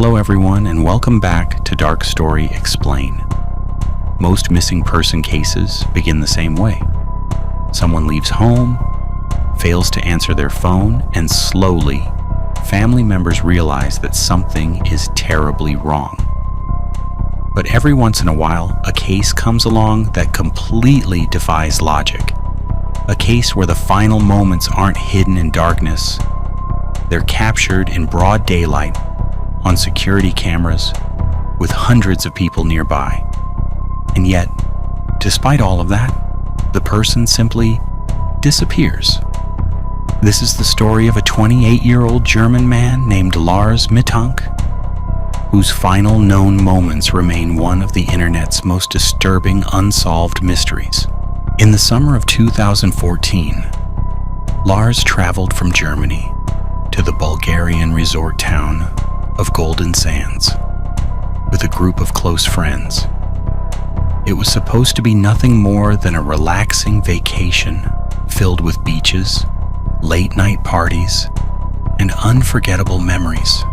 Hello everyone, and welcome back to Dark Story Explain. Most missing person cases begin the same way. Someone leaves home, fails to answer their phone, and slowly, family members realize that something is terribly wrong. But every once in a while, a case comes along that completely defies logic. A case where the final moments aren't hidden in darkness. They're captured in broad daylight on security cameras with hundreds of people nearby. And yet, despite all of that, the person simply disappears. This is the story of a 28-year-old German man named Lars Mittank, whose final known moments remain one of the internet's most disturbing unsolved mysteries. In the summer of 2014, Lars traveled from Germany to the Bulgarian resort town of Golden Sands with a group of close friends. It was supposed to be nothing more than a relaxing vacation filled with beaches, late-night parties, and unforgettable memories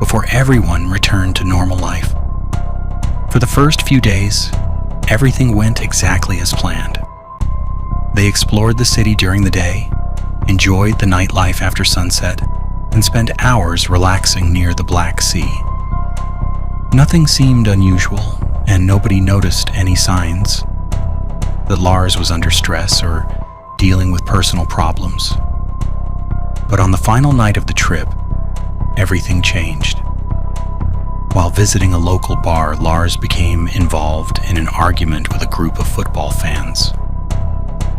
before everyone returned to normal life. For the first few days, everything went exactly as planned. They explored the city during the day, enjoyed the nightlife after sunset, and spent hours relaxing near the Black Sea. Nothing seemed unusual, and nobody noticed any signs that Lars was under stress or dealing with personal problems. But on the final night of the trip, everything changed. While visiting a local bar, Lars became involved in an argument with a group of football fans.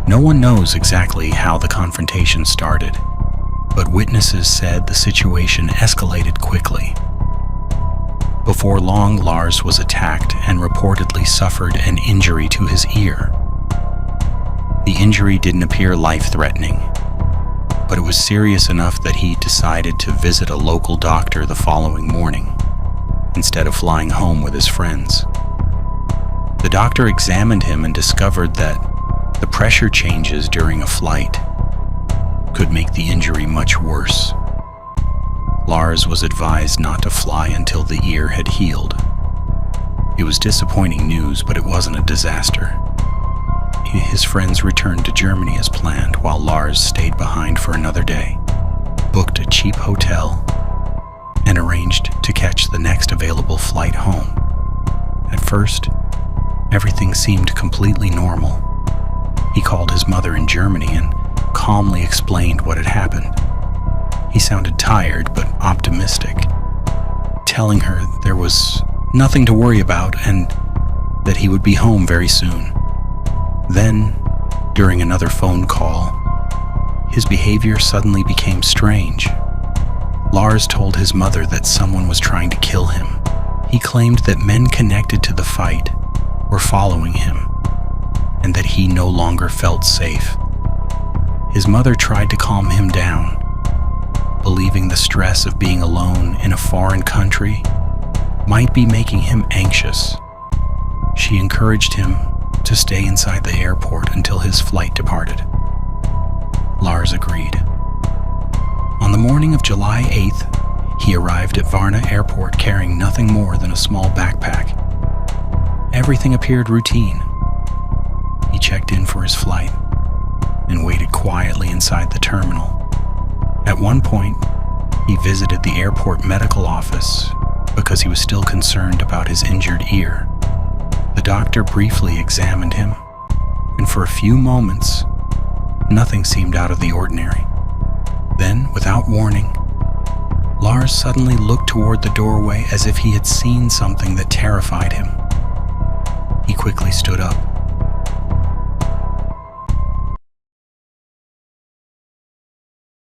No one knows exactly how the confrontation started, but witnesses said the situation escalated quickly. Before long, Lars was attacked and reportedly suffered an injury to his ear. The injury didn't appear life-threatening, but it was serious enough that he decided to visit a local doctor the following morning, instead of flying home with his friends. The doctor examined him and discovered that the pressure changes during a flight could make the injury much worse. Lars was advised not to fly until the ear had healed. It was disappointing news, but it wasn't a disaster. His friends returned to Germany as planned, while Lars stayed behind for another day, booked a cheap hotel, and arranged to catch the next available flight home. At first, everything seemed completely normal. He called his mother in Germany and calmly explained what had happened. He sounded tired but optimistic, telling her there was nothing to worry about and that he would be home very soon. Then, during another phone call, his behavior suddenly became strange. Lars told his mother that someone was trying to kill him. He claimed that men connected to the fight were following him and that he no longer felt safe. His mother tried to calm him down, believing the stress of being alone in a foreign country might be making him anxious. She encouraged him to stay inside the airport until his flight departed. Lars agreed. On the morning of July 8th, he arrived at Varna Airport carrying nothing more than a small backpack. Everything appeared routine. He checked in for his flight and waited quietly inside the terminal. At one point, he visited the airport medical office because he was still concerned about his injured ear. The doctor briefly examined him, and for a few moments, nothing seemed out of the ordinary. Then, without warning, Lars suddenly looked toward the doorway as if he had seen something that terrified him. He quickly stood up,